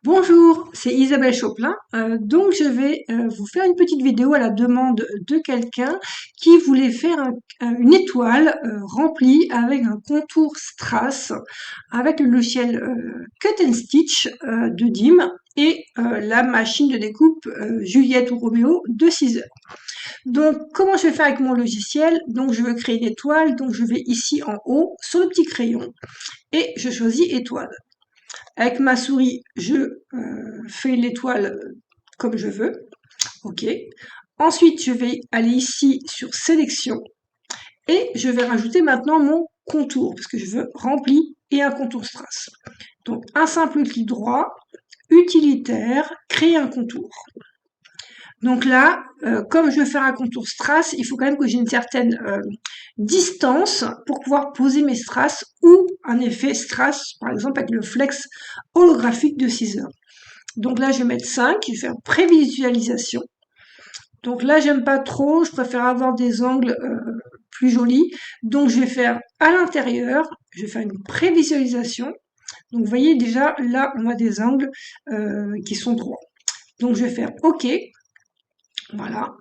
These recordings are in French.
Bonjour, c'est Isabelle Choplin. Donc je vais vous faire une petite vidéo à la demande de quelqu'un qui voulait faire une étoile remplie avec un contour strass avec le logiciel Cut and Stitch de Dim et la machine de découpe Juliette ou Roméo de 6 heures. Donc comment je vais faire avec mon logiciel? Donc je veux créer une étoile, donc je vais ici en haut sur le petit crayon et je choisis étoile. Avec ma souris, je fais l'étoile comme je veux. OK. Ensuite, je vais aller ici sur sélection et je vais rajouter maintenant mon contour parce que je veux rempli et un contour strass. Donc, un simple clic droit, utilitaire, créer un contour. Donc là, comme je veux faire un contour strass, il faut quand même que j'ai une certaine distance pour pouvoir poser mes strass ou un effet strass, par exemple avec le flex holographique de 6 heures. Donc là, je vais mettre 5, je vais faire prévisualisation. Donc là, j'aime pas trop, je préfère avoir des angles plus jolis. Donc je vais faire à l'intérieur, je vais faire une prévisualisation. Donc vous voyez déjà, là, on a des angles qui sont droits. Donc je vais faire OK. Voilà.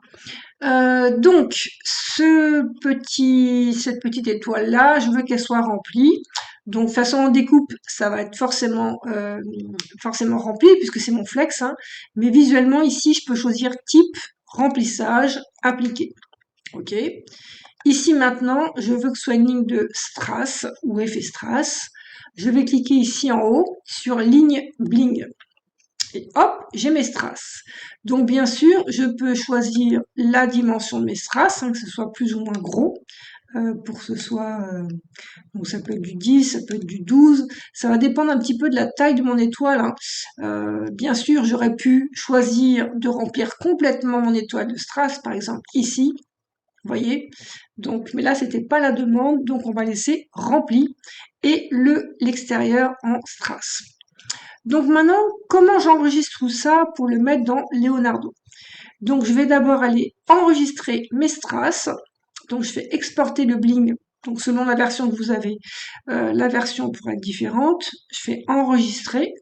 Donc, cette petite étoile-là, je veux qu'elle soit remplie. Donc, façon découpe, ça va être forcément rempli puisque c'est mon flex. Hein. Mais visuellement, ici, je peux choisir type, remplissage, appliquer. OK. Ici, maintenant, je veux que ce soit une ligne de strass ou effet strass. Je vais cliquer ici en haut sur ligne bling. Et hop, j'ai mes strass. Donc bien sûr, je peux choisir la dimension de mes strass, que ce soit plus ou moins gros, pour que ce soit, donc ça peut être du 10, ça peut être du 12, ça va dépendre un petit peu de la taille de mon étoile. Hein. Bien sûr, j'aurais pu choisir de remplir complètement mon étoile de strass, par exemple ici, vous voyez. Donc, mais là, c'était pas la demande, donc on va laisser rempli et l'extérieur en strass. Donc maintenant, comment j'enregistre tout ça pour le mettre dans Leonardo? Donc je vais d'abord aller enregistrer mes strass. Donc je fais exporter le bling. Donc selon la version que vous avez, la version pourrait être différente. Je fais enregistrer.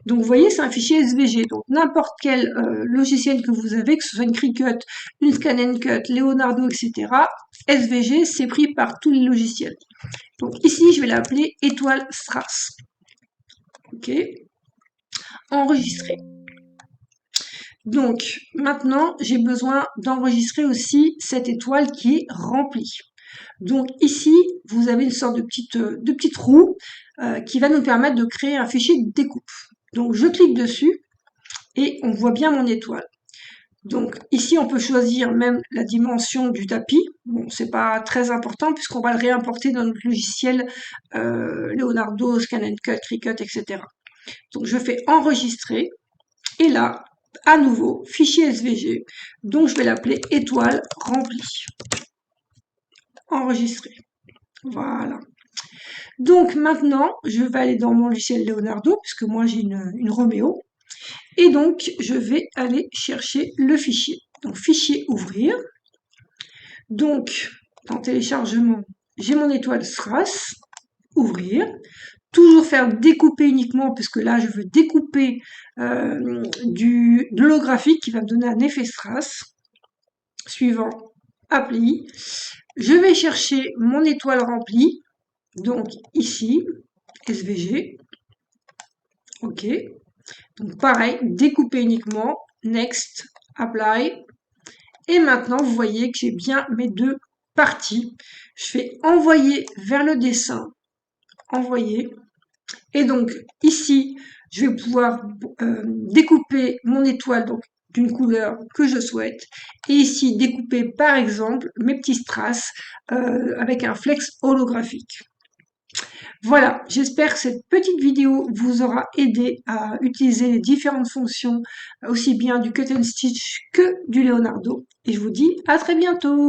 Donc vous voyez, c'est un fichier SVG. Donc n'importe quel logiciel que vous avez, que ce soit une Cricut, une Scan & Cut, Leonardo, etc. SVG, c'est pris par tous les logiciels. Donc ici, je vais l'appeler étoile strass. OK. Enregistrer. Donc maintenant, j'ai besoin d'enregistrer aussi cette étoile qui est remplie. Donc ici, vous avez une sorte de petite roue qui va nous permettre de créer un fichier de découpe. Donc je clique dessus et on voit bien mon étoile. Donc ici, on peut choisir même la dimension du tapis. Bon, c'est pas très important puisqu'on va le réimporter dans notre logiciel Leonardo, Scan & Cut, Cricut, etc. Donc je fais enregistrer et là, à nouveau, fichier SVG, donc je vais l'appeler étoile remplie. Enregistrer. Voilà. Donc maintenant, je vais aller dans mon logiciel Leonardo, puisque moi j'ai une Roméo, et donc je vais aller chercher le fichier. Donc fichier ouvrir. Donc dans téléchargement, j'ai mon étoile strass, ouvrir. Toujours faire découper uniquement, puisque là je veux découper de l'holographique qui va me donner un effet strass. Suivant, appli. Je vais chercher mon étoile remplie, donc ici, SVG. OK. Donc pareil, découper uniquement, next, apply. Et maintenant, vous voyez que j'ai bien mes deux parties. Je fais envoyer vers le dessin, envoyer. Et donc ici, je vais pouvoir découper mon étoile donc d'une couleur que je souhaite. Et ici, découper par exemple mes petits strass avec un flex holographique. Voilà, j'espère que cette petite vidéo vous aura aidé à utiliser les différentes fonctions, aussi bien du Cut and Stitch que du Leonardo. Et je vous dis à très bientôt!